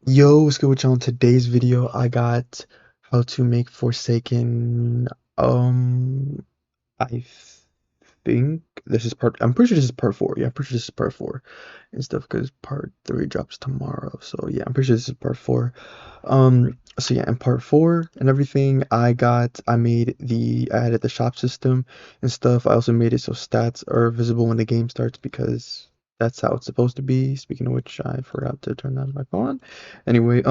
Yo, what's good with y'all? In today's video, I got how to make Forsaken. I think this is I'm pretty sure this is part four. Yeah, I'm pretty sure this is part four and stuff because part three drops tomorrow. So yeah, I'm pretty sure this is part four. So yeah, in part four and everything, I added the shop system and stuff. I also made it so stats are visible when the game starts because that's how it's supposed to be. Speaking of which, I forgot to turn that back on. Anyway,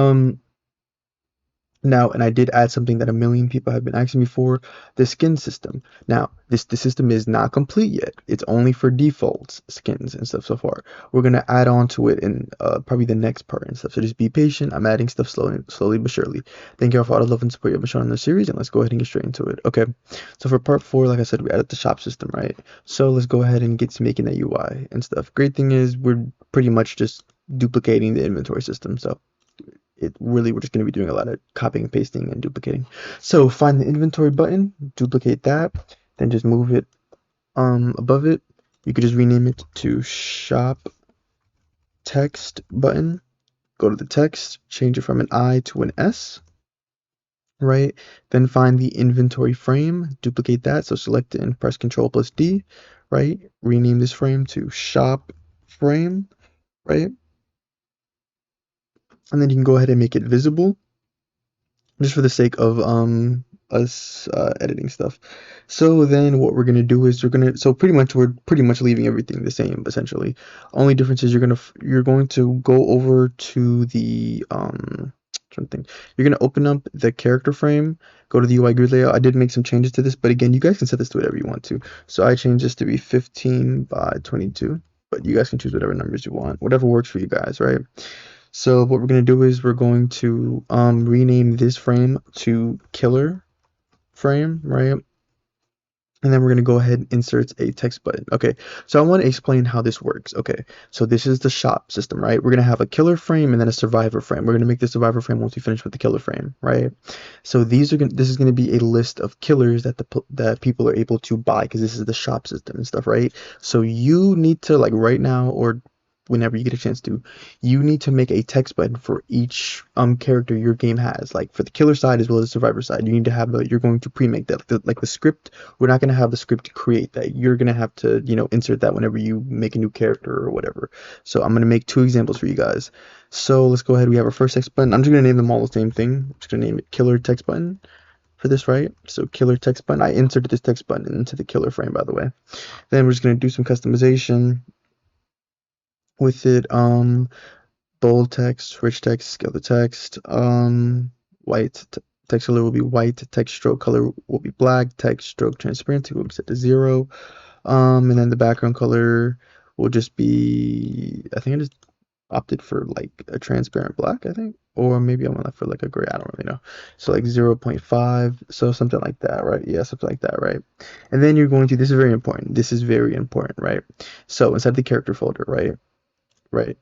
now, and I did add something that a million people have been asking me for, the skin system. Now, the system is not complete yet. It's only for default skins and stuff so far. We're gonna add on to it in probably the next part and stuff. So just be patient. I'm adding stuff slowly but surely. Thank you all for all the love and support you've been showing in the series, and let's go ahead and get straight into it. Okay, so for part four, like I said, we added the shop system, right? So let's go ahead and get to making that UI and stuff. Great thing is we're pretty much just duplicating the inventory system. So we're just going to be doing a lot of copying and pasting and duplicating. So find the inventory button, duplicate that, then just move it above it. You could just rename it to shop text button. Go to the text, change it from an I to an S, right? Then find the inventory frame, duplicate that. So select it and press Control plus D, right? Rename this frame to shop frame, right? And then you can go ahead and make it visible just for the sake of us editing stuff. So then what we're gonna do is we're pretty much leaving everything the same essentially. Only difference is you're going to go over to the trying to think. You're gonna open up the character frame, go to the UI grid layout. I did make some changes to this, but again, you guys can set this to whatever you want to. So I changed this to be 15 by 22, but you guys can choose whatever numbers you want, whatever works for you guys, right? So what we're going to do is we're going to rename this frame to killer frame, right? And then we're going to go ahead and insert a text button. Okay, so I want to explain how this works. Okay, so this is the shop system, right? We're going to have a killer frame and then a survivor frame. We're going to make the survivor frame once we finish with the killer frame, right? So this is going to be a list of killers that people are able to buy because this is the shop system and stuff, right? So you need to, like, right now or whenever you get a chance to, you need to make a text button for each character your game has. Like for the killer side as well as the survivor side, you need to have you're going to pre-make that. Like the script, we're not going to have the script create that. You're going to have to, insert that whenever you make a new character or whatever. So I'm going to make two examples for you guys. So let's go ahead. We have our first text button. I'm just going to name them all the same thing. I'm just going to name it killer text button for this, right? So killer text button. I inserted this text button into the killer frame, by the way. Then we're just going to do some customization with it. Bold text, rich text, scale the text. White text color will be white. Text stroke color will be black. Text stroke transparency will be set to 0. And then the background color will just be, I think I just opted for like a transparent black, I think, or maybe I went for like a gray. I don't really know. So like 0.5, so something like that, right? Yeah, something like that, right? And then you're going to, this is very important. This is very important, right? So inside the character folder, right? Right.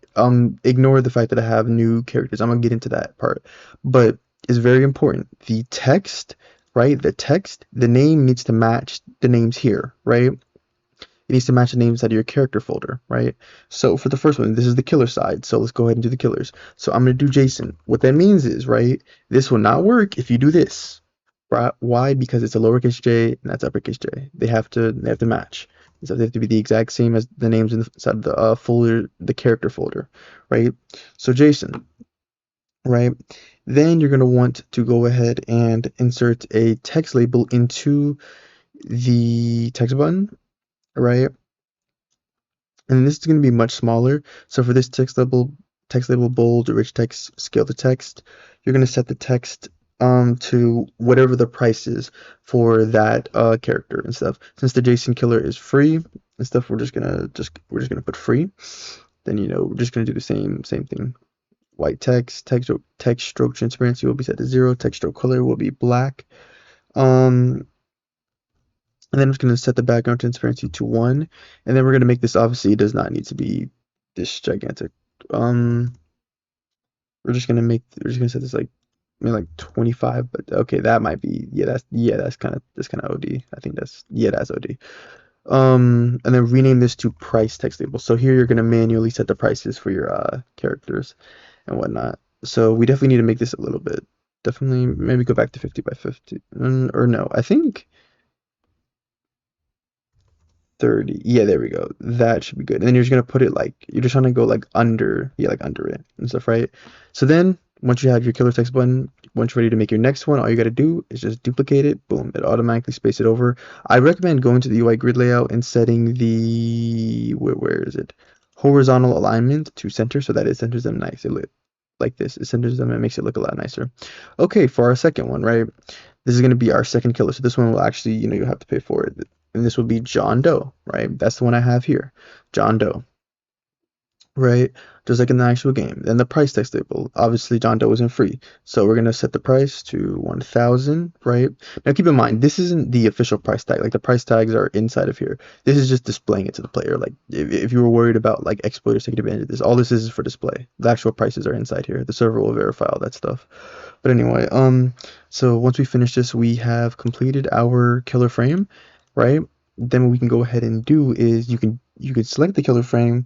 Ignore the fact that I have new characters. I'm gonna get into that part, but it's very important. The text, right? The name needs to match the names here, right? It needs to match the names out of your character folder, right? So for the first one, this is the killer side. So let's go ahead and do the killers. So I'm gonna do Jason. What that means is, right? This will not work if you do this. Right? Why? Because it's a lowercase j and that's uppercase j. They have to match. So they have to be the exact same as the names inside of the folder, the character folder, right? So Jason, right? Then you're gonna want to go ahead and insert a text label into the text button, right? And this is going to be much smaller. So for this text label bold, rich text, scale the text, you're going to set the text to whatever the price is for that character and stuff. Since the Jason killer is free and stuff, we're just gonna put free. Then we're just gonna do the same thing. White text stroke transparency will be set to 0. Text stroke color will be black. And then I'm just going to set the background transparency to 1. And then we're going to make this, obviously, it does not need to be this gigantic. Um, we're just going to set this like, maybe like 25, but okay, that might be, that's kind of OD. I think that's OD. And then rename this to price text label. So here you're going to manually set the prices for your characters and whatnot. So we definitely need to make this a little bit. Definitely maybe go back to 50 by 50. Or no, I think 30. Yeah, there we go. That should be good. And then you're just gonna put it like you're just trying to go like under, yeah, like under it and stuff, right? So then once you have your killer text button, once you're ready to make your next one, all you gotta do is just duplicate it. Boom, it automatically space it over. I recommend going to the UI grid layout and setting the where is it? Horizontal alignment to center so that it centers them nice. Like this. It centers them and makes it look a lot nicer. Okay, for our second one, right? This is going to be our second killer. So this one will actually, you have to pay for it. And this will be John Doe, right? That's the one I have here. John Doe, right? Just like in the actual game. Then the price text label. Obviously, John Doe isn't free. So we're going to set the price to 1,000, right? Now keep in mind, this isn't the official price tag. Like the price tags are inside of here. This is just displaying it to the player. Like if you were worried about like exploiters taking advantage of this, all this is for display. The actual prices are inside here. The server will verify all that stuff. But anyway, so once we finish this, we have completed our killer frame, right? Then what we can go ahead and do is you can select the killer frame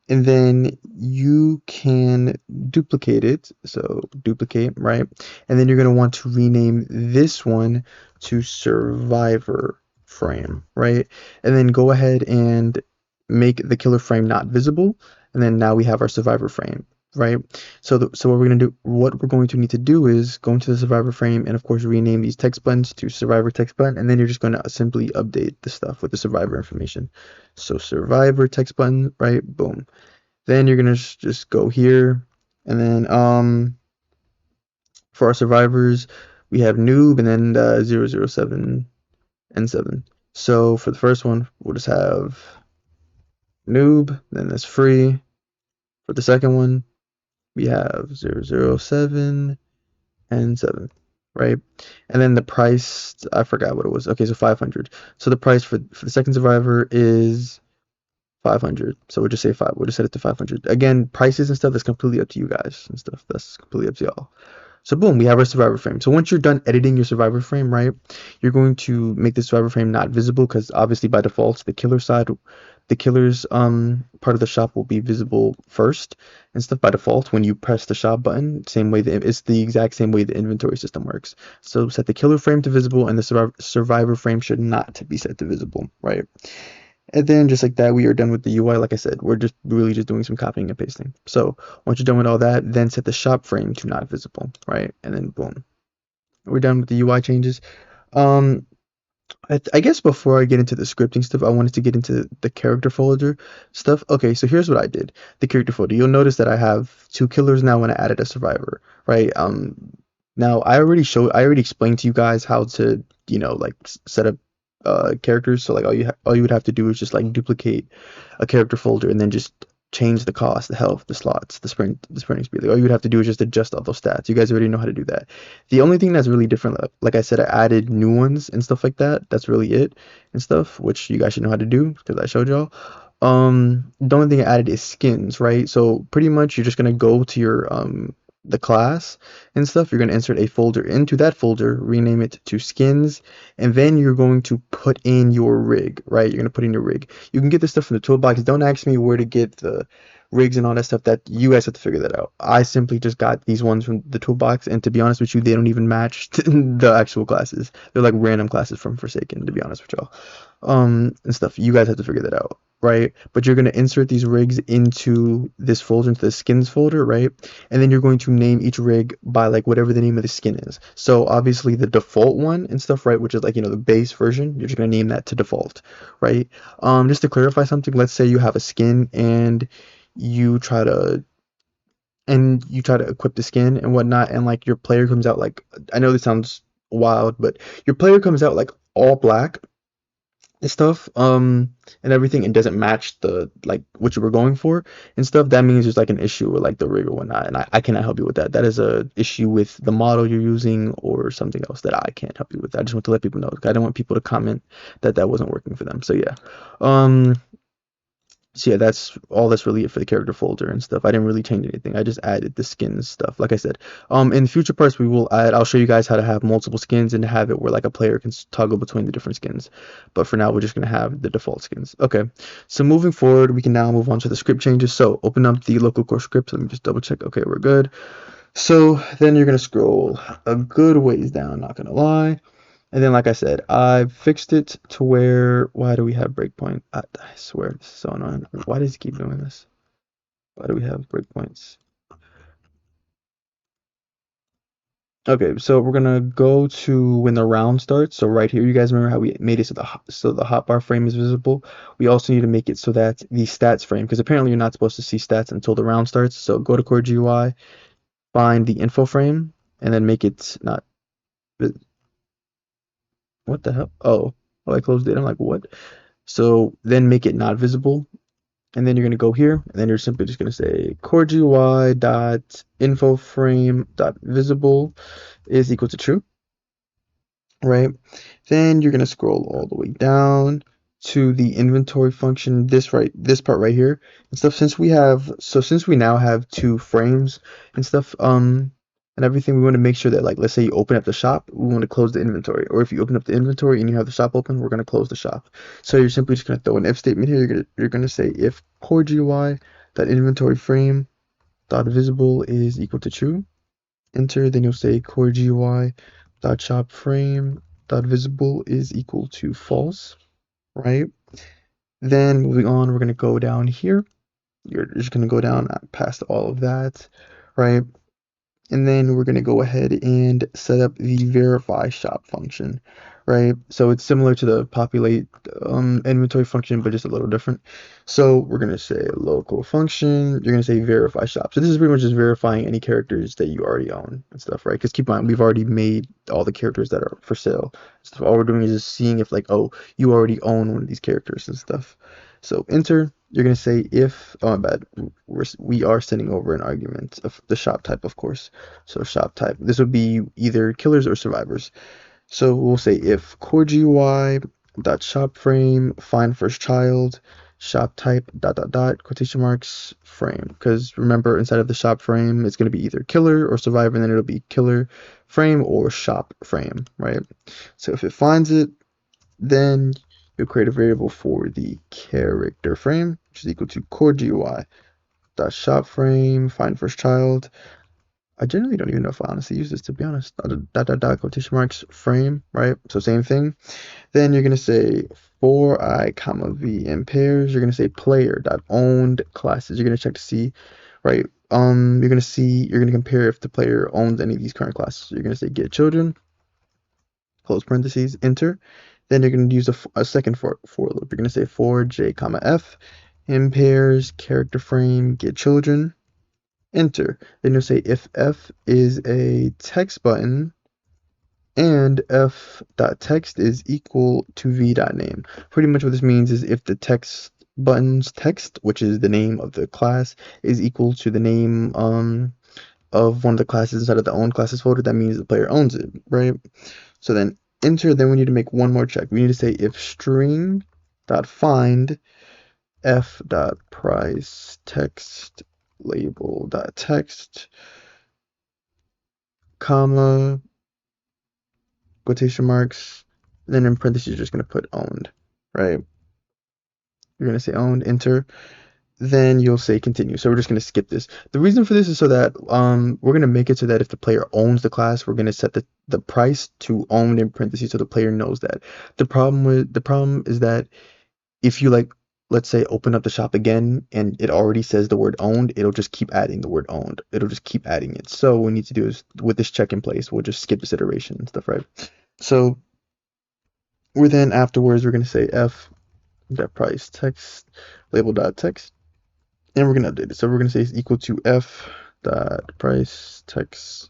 and then you can duplicate it. So duplicate, right? And then you're going to want to rename this one to survivor frame, right? And then go ahead and make the killer frame not visible. And then now we have our survivor frame, right? So what we're going to need to do is go into the survivor frame and of course rename these text buttons to survivor text button, and then you're just going to simply update the stuff with the survivor information. So survivor text button, right? Boom. Then you're gonna just go here, and then for our survivors, we have noob and then 007 and 7. So for the first one, we'll just have noob, then that's free. For the second one, we have 007 and 7, right? And then the price, I forgot what it was. Okay, so 500. So the price for the second survivor is 500. So we'll just say 5. We'll just set it to 500. Again, prices and stuff is completely up to you guys and stuff. That's completely up to y'all. So boom, we have our survivor frame. So once you're done editing your survivor frame, right, you're going to make the survivor frame not visible because obviously by default the killer side, the killer's part of the shop will be visible first and stuff by default when you press the shop button. Same way it's the exact same way the inventory system works. So set the killer frame to visible and the survivor frame should not be set to visible, right? And then just like that, we are done with the UI. Like I said, we're just really just doing some copying and pasting. So once you're done with all that, then set the shop frame to not visible, right? And then boom, we're done with the UI changes. Um, I guess before I get into the scripting stuff, I wanted to get into the character folder stuff. Okay, so here's what I did. The character folder. You'll notice that I have two killers now when I added a survivor, right? Now I already explained to you guys how to, like set up characters. So like all you would have to do is just like duplicate a character folder and then just change the cost, the health, the slots, the sprinting speed. Like all you would have to do is just adjust all those stats. You guys already know how to do that. The only thing that's really different, like I said, I added new ones and stuff like that. That's really it and stuff, which you guys should know how to do because I showed y'all. The only thing I added is skins, right? So pretty much you're just gonna go to your the class and stuff. You're gonna insert a folder into that folder, rename it to skins, and then you're going to put in your rig, right? You're gonna put in your rig. You can get this stuff from the toolbox. Don't ask me where to get the rigs and all that stuff. That you guys have to figure that out. I simply just got these ones from the toolbox, and to be honest with you, they don't even match the actual classes. They're like random classes from Forsaken, to be honest with y'all. And stuff. You guys have to figure that out, right? But you're gonna insert these rigs into this folder, into the skins folder, right? And then you're going to name each rig by like whatever the name of the skin is. So obviously the default one and stuff, right? Which is like, the base version, you're just gonna name that to default, right? Just to clarify something, let's say you have a skin and you try to equip the skin and whatnot, and like your player comes out like, I know this sounds wild, but your player comes out like all black and stuff, and everything, and doesn't match the like what you were going for and stuff, that means there's like an issue with like the rig or whatnot, and I cannot help you with that. That is a issue with the model you're using or something else that I can't help you with. I just want to let people know. I don't want people to comment that that wasn't working for them. So yeah. So yeah, that's really it for the character folder and stuff. I didn't really change anything. I just added the skins stuff. Like I said, in future parts I'll show you guys how to have multiple skins and have it where like a player can toggle between the different skins. But for now, we're just gonna have the default skins. Okay. So moving forward, we can now move on to the script changes. So open up the local core script. Let me just double check. Okay, we're good. So then you're gonna scroll a good ways down, not gonna lie. And then, like I said, I've fixed it to where, why do we have breakpoint? I swear, this is so annoying. Why does he keep doing this? Why do we have breakpoints? Okay, so we're gonna go to when the round starts. So right here, you guys remember how we made it so the hotbar frame is visible? We also need to make it so that the stats frame, because apparently you're not supposed to see stats until the round starts. So go to Core GUI, find the info frame, and then make it not. What the hell? Oh, I closed it. I'm like, what? So then make it not visible, and then you're gonna go here, and then you're simply just gonna say core GUI dot info frame dot visible is equal to true, right? Then you're gonna scroll all the way down to the inventory function, this part right here and stuff. Since we now have two frames and stuff, and everything, we want to make sure that, like, let's say you open up the shop, we want to close the inventory. Or if you open up the inventory and you have the shop open, we're gonna close the shop. So you're simply just gonna throw an if statement here. You're gonna say if core GUI that inventory frame dot visible is equal to true. Enter, then you'll say core GUI dot shop frame dot visible is equal to false, right? Then moving on, we're gonna go down here. You're just gonna go down past all of that, right? And then we're going to go ahead and set up the verify shop function, right? So it's similar to the populate inventory function, but just a little different. So we're going to say local function. You're going to say verify shop. So this is pretty much just verifying any characters that you already own and stuff, right? Because keep in mind, we've already made all the characters that are for sale. So all we're doing is just seeing if, like, oh, you already own one of these characters and stuff. So enter. You're going to say if, oh my bad, we are sending over an argument of the shop type, of course. So shop type. This would be either killers or survivors. So we'll say if core GUI dot shop frame find first child shop type dot dot dot quotation marks frame. Because remember, inside of the shop frame, it's going to be either killer or survivor, and then it'll be killer frame or shop frame, right? So if it finds it, then you'll create a variable for the character frame, which is equal to core GUI dot shop frame find first child. I generally don't even know if I honestly use this, to be honest. Dot dot dot quotation marks frame, right? So same thing. Then you're gonna say for I comma v in pairs. You're gonna say player dot owned classes. You're gonna check to see, right? You're gonna compare if the player owns any of these current classes. You're gonna say get children, close parentheses, enter. Then you're gonna use a second for loop. You're gonna say for j comma f in pairs character frame get children, enter. Then you'll say if f is a text button and f.text is equal to v.name. Pretty much what this means is if the text button's text, which is the name of the class, is equal to the name of one of the classes inside of the own classes folder, that means the player owns it, right? So then enter, then we need to make one more check. We need to say if string.find f.price text label.text comma quotation marks, then in parentheses you're just going to put owned, right? You're going to say owned, enter, then you'll say continue. So we're just going to skip this. The reason for this is so that we're going to make it so that if the player owns the class, we're going to set the price to owned in parentheses so the player knows that. The problem is that if you, like, let's say open up the shop again and it already says the word owned, it'll just keep adding the word owned. It'll just keep adding it. So what we need to do is, with this check in place, we'll just skip this iteration and stuff, right? So we're then afterwards we're going to say f dot price text label dot text, and we're going to update it. So we're going to say it's equal to f dot price text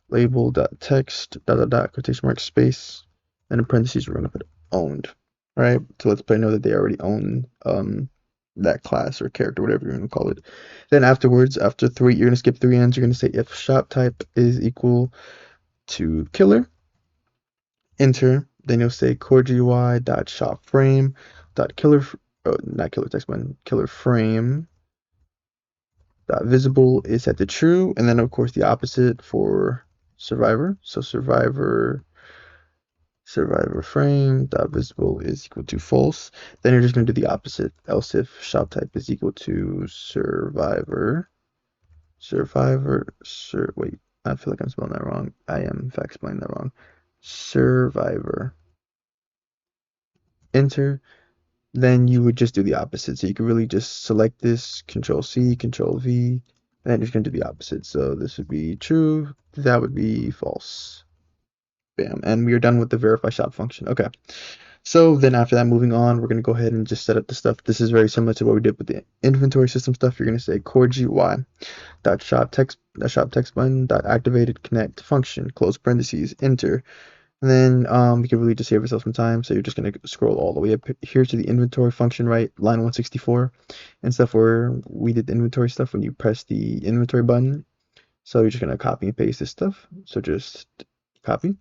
label dot text dot dot dot quotation mark space, and in parentheses we're going to put owned, right? To let the player know that they already own that class or character, whatever you're going to call it. Then afterwards, after 3, you're going to skip 3 ends. You're going to say if shop type is equal to killer, enter. Then you'll say core GUI dot shop frame dot killer, not killer text button, killer frame dot visible is set to true, and then of course the opposite for survivor. So survivor frame dot visible is equal to false. Then you're just going to do the opposite. Else if shop type is equal to survivor Wait, I feel like I'm spelling that wrong. I am in fact spelling that wrong. Survivor. Enter. Then you would just do the opposite. So you could really just select this, Control C, Control V, and then you're going to do the opposite. So this would be true, that would be false. Bam. And we are done with the verify shop function. Okay. So then after that, moving on, we're going to go ahead and just set up the stuff. This is very similar to what we did with the inventory system stuff. You're going to say core GUI dot shop text button dot activated connect function, close parentheses, enter. And then we can really just save ourselves some time. So you're just going to scroll all the way up here to the inventory function, right? Line 164 and stuff where we did the inventory stuff when you press the inventory button. So you're just going to copy and paste this stuff. So just copy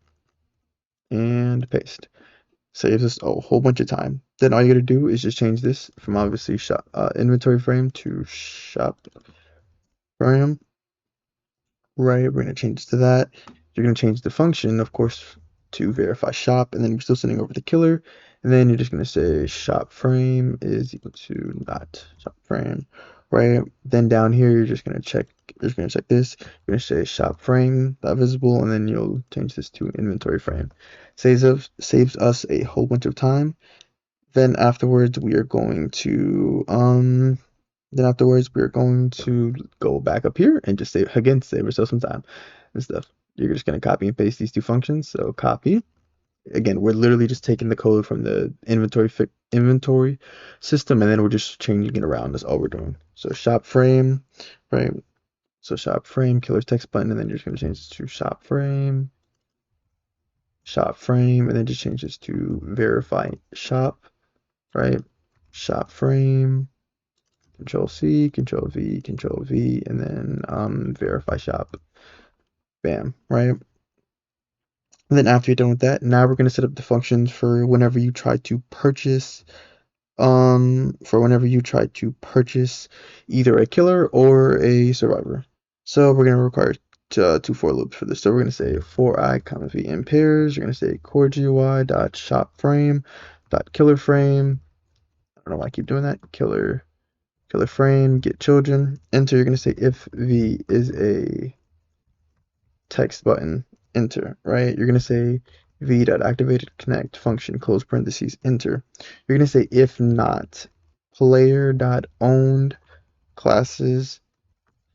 and paste. Saves us a whole bunch of time. Then all you got to do is just change this from obviously shop, inventory frame to shop frame. Right, we're going to change to that. You're going to change the function, of course, to verify shop, and then you're still sending over the killer, and then you're just going to say shop frame is equal to not shop frame, right? Then down here, you're just going to check. You're just going to check this. You're going to say shop frame not visible, and then you'll change this to inventory frame. Saves us a whole bunch of time. Then afterwards, we are going to go back up here and just save ourselves some time and stuff. You're just gonna copy and paste these two functions. So copy. Again, we're literally just taking the code from the inventory system, and then we're just changing it around. That's all we're doing. So shop frame, right? So shop frame, killer's text button, and then you're just gonna change this to shop frame, and then just change this to verify shop, right? Shop frame, Control C, Control V, Control V, and then verify shop. Bam, right? And then after you're done with that, now we're going to set up the functions for whenever you try to purchase either a killer or a survivor. So we're going to require two for loops for this. So we're going to say for I, comma v in pairs. You're going to say core GUI dot shop frame dot killer frame. I don't know why I keep doing that. Killer frame, get children, enter. You're going to say if v is a text button, enter, right? You're going to say v.activated connect function, close parentheses, enter. You're going to say if not player.owned classes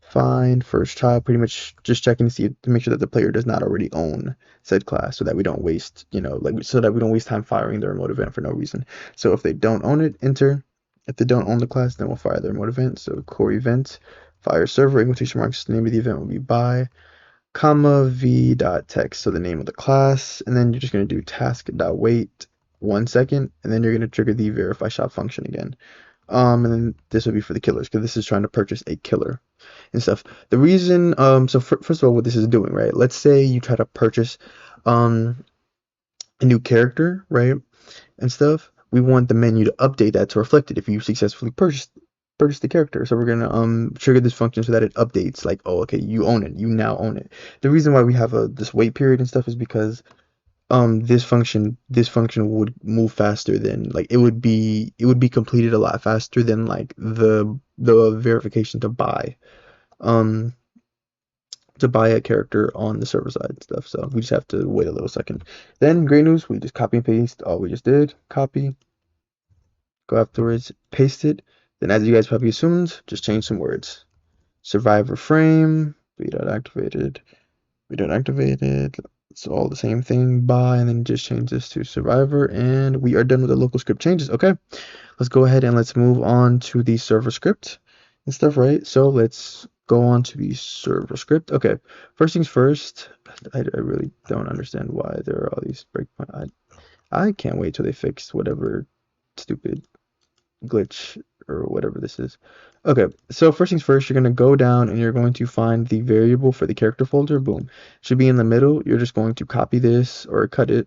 find first child, pretty much just checking to make sure that the player does not already own said class, so that we don't waste, so that we don't waste time firing their remote event for no reason. So if they don't own it, enter. If they don't own the class, then we'll fire their remote event. So core event, fire server, quotation marks, name of the event will be by, comma v dot text, so the name of the class, and then you're just going to do task dot wait 1 second, and then you're going to trigger the verify shop function again. And then this will be for the killers, because this is trying to purchase a killer and stuff. The reason, first of all, what this is doing, right? Let's say you try to purchase a new character, right? And stuff. We want the menu to update that to reflect it if you successfully purchase the character. So we're gonna trigger this function so that it updates, like, oh, okay, you own it, you now own it. The reason why we have this wait period and stuff is because this function would move faster than, like, it would be completed a lot faster than like the verification to buy a character on the server side and stuff. So we just have to wait a little second. Then great news, we just copy and paste all we just did. Copy, go afterwards, paste it. Then, as you guys probably assumed, just change some words. Survivor frame, v.activated. It's all the same thing, by, and then just change this to survivor, and we are done with the local script changes. Okay, let's go ahead and let's move on to the server script and stuff, right? So let's go on to the server script. Okay, first things first, I really don't understand why there are all these breakpoints. I can't wait till they fix whatever stupid glitch or whatever this is. Okay, so first things first, you're going to go down and you're going to find the variable for the character folder. Boom. Should be in the middle. You're just going to copy this or cut it.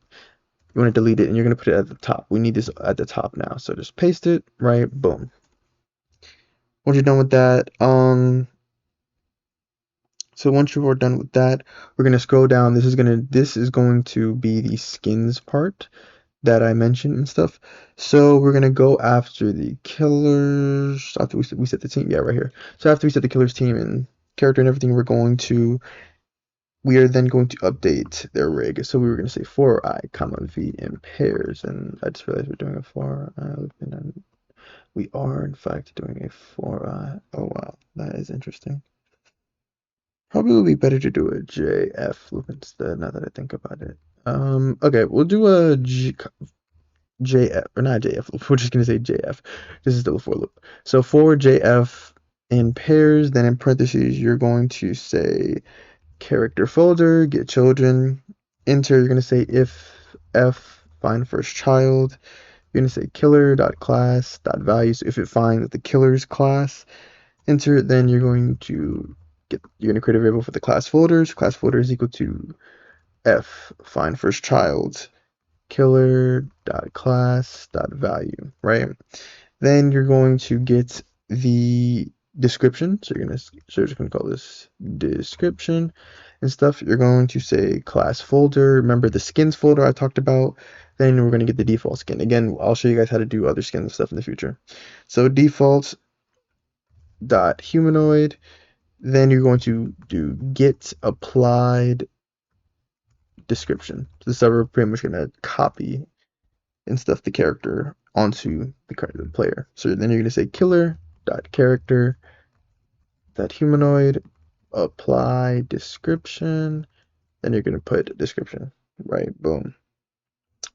You want to delete it and you're going to put it at the top. We need this at the top now. So just paste it, right? Boom. Once you're done with that, so once you are done with that, we're going to scroll down. This is going to be the skins part that I mentioned and stuff. So we're gonna go after the killers after we set the team. Yeah, right here. So after we set the killers team, and character and everything, we are then going to update their rig. So we were going to say for I, comma v in pairs, and I just realized we're doing a for I. We are in fact doing a for I. Oh wow, that is interesting. Probably would be better to do a JF loop instead. Now that I think about it. Okay, we'll do a JF or not JF loop. We're just gonna say JF. This is still a for loop. So for JF in pairs, then in parentheses, you're going to say character folder, get children, enter, you're going to say if f find first child, you're going to say killer.class.value, so if it finds the killer's class, enter, then you're going to create a variable for the class folder is equal to f find first child, killer.class.value, right? Then you're going to get the description. So you're just gonna call this description and stuff. You're going to say class folder. Remember the skins folder I talked about. Then we're gonna get the default skin. Again, I'll show you guys how to do other skins and stuff in the future. So default dot humanoid. Then you're going to do get applied description. So this is how we're pretty much gonna copy and stuff the character onto the player. So then you're going to say killer dot character that humanoid apply description. Then you're going to put description, right? Boom.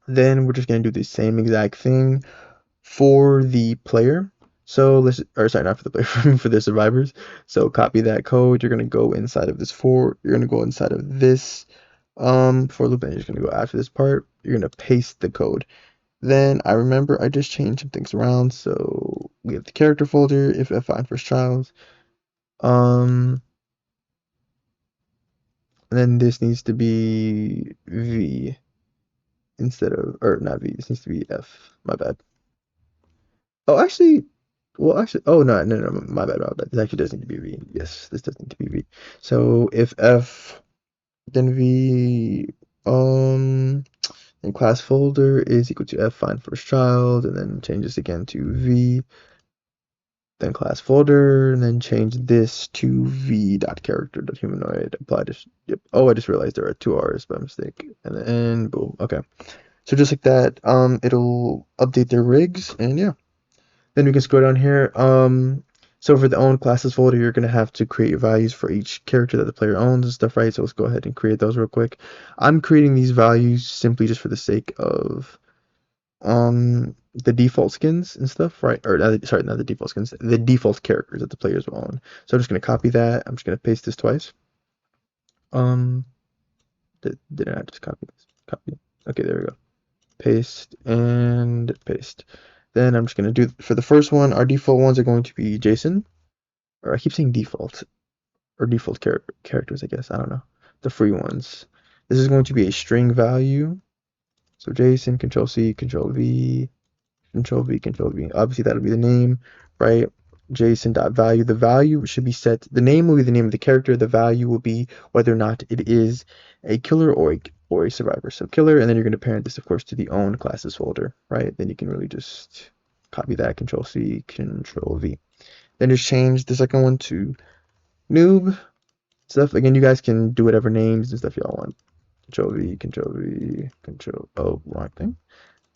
Then we're just going to do the same exact thing for the player. So not for the player, for the survivors. So copy that code. You're going to go inside of this you're going to go inside of this for loop, and you're just going to go after this part. You're going to paste the code. Then I remember I just changed some things around. So we have the character folder, if I find first child. And then this needs to be V instead of, or not V, this needs to be F. My bad. Oh, oh, no, my bad. This actually does need to be V. Yes, this does need to be V. So if F, then V, and class folder is equal to F find first child, and then change this again to V, then class folder, and then change this to v.character.humanoid apply to, yep. Oh, I just realized there are two R's by mistake, and then boom. Okay, so just like that, it'll update their rigs, and yeah, then we can scroll down here. So for the own classes folder, you're gonna have to create values for each character that the player owns and stuff, right? So let's go ahead and create those real quick. I'm creating these values simply just for the sake of the default skins and stuff, right? Or sorry, not the default skins, the default characters that the players will own. So I'm just gonna copy that. I'm just gonna paste this twice. Did I just copy this? Copy. Okay, there we go. Paste and paste. Then I'm just gonna do for the first one. Our default ones are going to be Jason, or I keep saying default, or default characters. I guess I don't know. The free ones. This is going to be a string value. So Jason, Control C, Control V, Control V, Control V. Obviously, that'll be the name, right? Jason.value. The value should be set. The name will be the name of the character. The value will be whether or not it is a killer or a survivor. So killer, and then you're going to parent this, of course, to the own classes folder, right? Then you can really just copy that. Control C, Control V. Then just change the second one to noob stuff. Again, you guys can do whatever names and stuff y'all want. Control V, Control V, Control. Oh, wrong thing.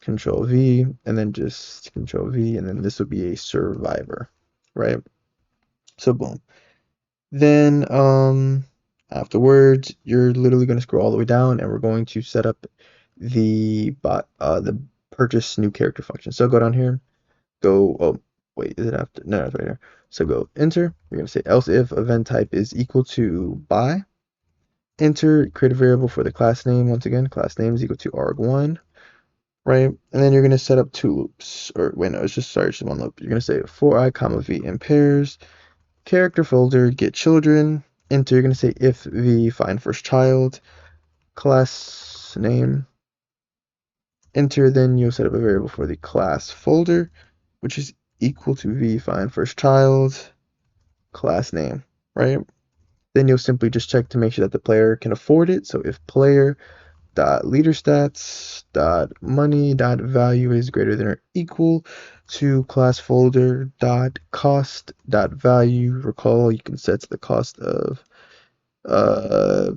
Control V, and then just Control V, and then this will be a survivor, right? So boom. Then afterwards, you're literally going to scroll all the way down, and we're going to set up the purchase new character function. So go down here, oh wait, is it after? No, it's right here. So go enter. You're going to say else if event type is equal to buy. Enter, create a variable for the class name. Once again, class name is equal to arg1. Right, and then you're going to set up two loops, or wait, no, it's just one loop. You're going to say for I, comma v in pairs, character folder, get children, enter. You're going to say if v find first child, class name, enter. Then you'll set up a variable for the class folder, which is equal to v find first child, class name, right? Then you'll simply just check to make sure that the player can afford it. So if player dot leader stats dot money dot value is greater than or equal to class folder dot cost dot value. Recall you can set the cost of uh,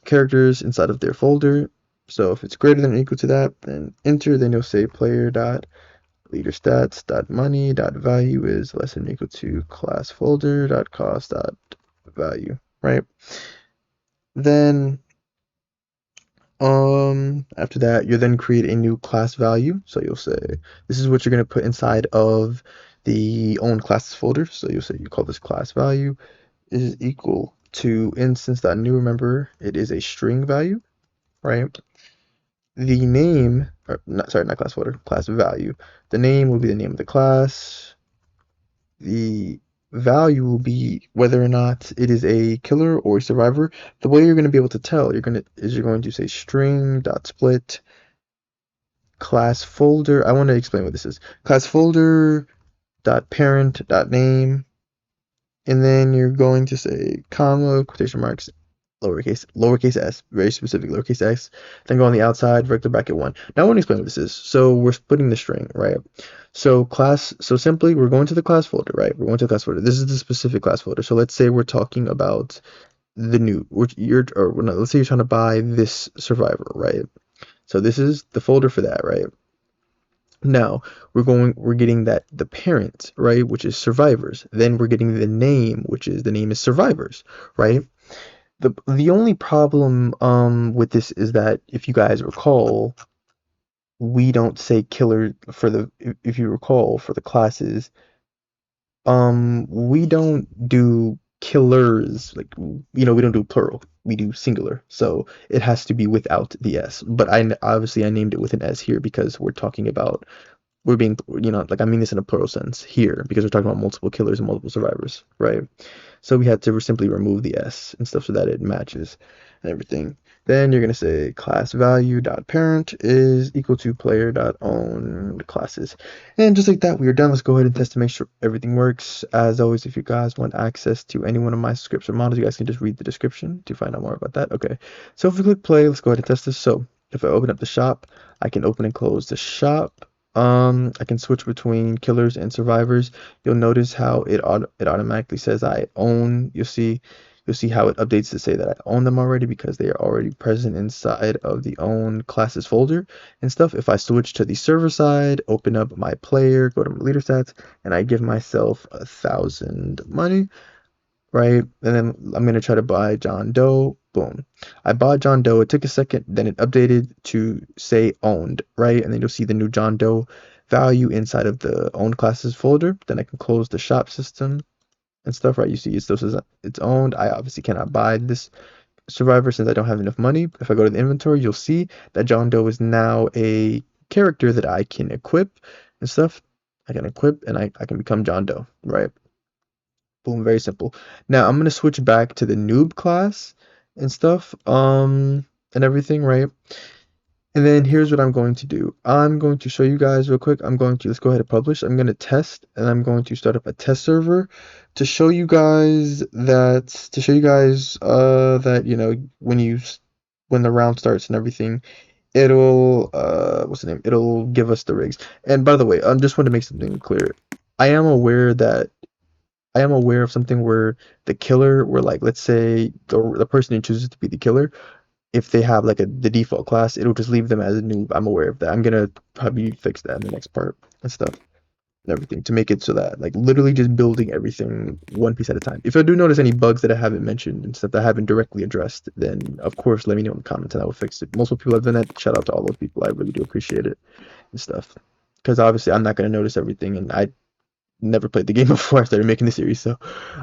characters inside of their folder. So if it's greater than or equal to that, then enter. Then you'll say player dot leader stats dot money dot value is less than or equal to class folder dot cost dot value. Right. Then after that, you'll then create a new class value. So you'll say this is what you're going to put inside of the own classes folder. So you'll say you call this class value is equal to instance.new. Remember, it is a string value, right? The name, or not, sorry, not class folder, class value. The name will be the name of the class. The value will be whether or not it is a killer or a survivor. The way you're going to be able to tell, you're going to say string dot split class folder. I want to explain what this is. Class folder dot parent dot name, and then you're going to say comma quotation marks lowercase s, very specific lowercase s. Then go on the outside vector bracket one. Now I want to explain what this is. So we're splitting the string, right? So simply we're going to the class folder, right? We're going to the class folder. This is the specific class folder. So let's say we're talking about the new, which let's say you're trying to buy this survivor, right? So this is the folder for that, right? Now we're getting that the parent, right, which is survivors. Then we're getting the name, which is the name is survivors, right? The only problem with this is that if you guys recall, we don't say killer for the if you recall for the classes, we don't do killers like we don't do plural. We do singular. So it has to be without the s. But I named it with an s here because we're talking about we're being like I mean this in a plural sense here because we're talking about multiple killers and multiple survivors, right? So we had to simply remove the s and stuff so that it matches and everything. Then you're gonna say class value dot parent is equal to player dot own classes, and just like that we are done. Let's go ahead and test to make sure everything works. As always, if you guys want access to any one of my scripts or models, you guys can just read the description to find out more about that. Okay, so if we click play, let's go ahead and test this. So if I open up the shop, I can open and close the shop. I can switch between killers and survivors. You'll notice how it automatically says I own. You'll see how it updates to say that I own them already because they are already present inside of the own classes folder and stuff. If I switch to the server side, open up my player, go to my leader stats, and I give myself 1,000 money, right? And then I'm gonna try to buy John Doe. Boom. I bought John Doe. It took a second, then it updated to say owned, right? And then you'll see the new John Doe value inside of the owned classes folder. Then I can close the shop system and stuff, right? You see it still says it's owned. I obviously cannot buy this survivor since I don't have enough money. If I go to the inventory, you'll see that John Doe is now a character that I can equip and stuff. I can equip and I can become John Doe, right? Boom, very simple. Now I'm gonna switch back to the noob class and stuff, and everything, right? And then here's what I'm going to do. I'm going to show you guys real quick. Let's go ahead and publish. I'm gonna test, and I'm going to start up a test server to show you guys that when the round starts and everything, it'll what's the name? It'll give us the rigs. And by the way, I just want to make something clear. I am aware that I am aware of something where the killer, where like let's say the person who chooses to be the killer, if they have like the default class, it'll just leave them as a noob. I'm aware of that. I'm gonna probably fix that in the next part and stuff and everything to make it so that like literally just building everything one piece at a time. If I do notice any bugs that I haven't mentioned and stuff that I haven't directly addressed, then of course let me know in the comments and I will fix it. Multiple people have done that. Shout out to all those people. I really do appreciate it and stuff. Because obviously I'm not gonna notice everything, and I never played the game before I started making the series, so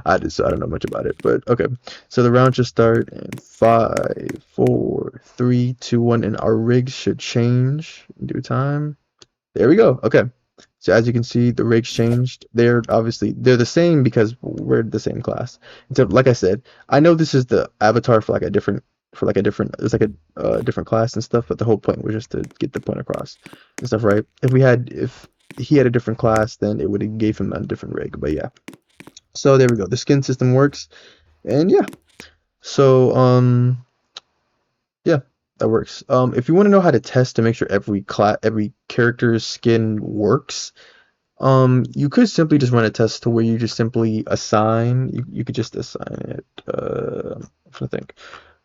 I don't know much about it. But okay, so the round should start in 5, 4, 3, 2, 1, and our rigs should change in due time. There we go. Okay, so as you can see, the rigs changed. They're the same because we're the same class. And so, like I said, I know this is the avatar for like a different it's like a different class and stuff, but the whole point was just to get the point across and stuff, right? If he had a different class, then it would have gave him a different rig. But yeah, so there we go. The skin system works, and yeah. So yeah. That works. If you want to know how to test to make sure every character's skin works, you could simply just run a test to where you just simply assign. You could just assign it. I'm trying to think.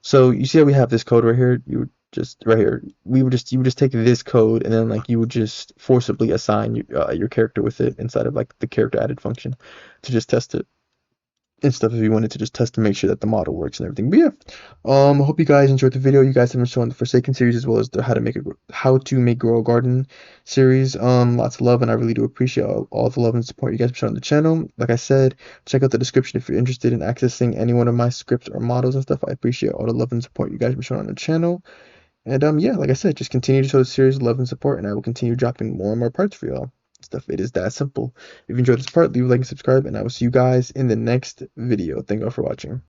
So you see how we have this code right here? You would just right here. You would just take this code and then like you would just forcibly assign your character with it inside of like the character added function to just test it and stuff if you wanted to just test to make sure that the model works and everything. But yeah, I hope you guys enjoyed the video. You guys have been showing the Forsaken series as well as the how to make grow a garden series. Lots of love, and I really do appreciate all the love and support you guys have shown on the channel. Like I said, check out the description if you're interested in accessing any one of my scripts or models and stuff. I appreciate all the love and support you guys have been showing on the channel. And yeah, like I said, just continue to show the series love and support, and I will continue dropping more and more parts for y'all. Stuff. It is that simple. If you enjoyed this part, leave a like and subscribe, and I will see you guys in the next video. Thank you all for watching.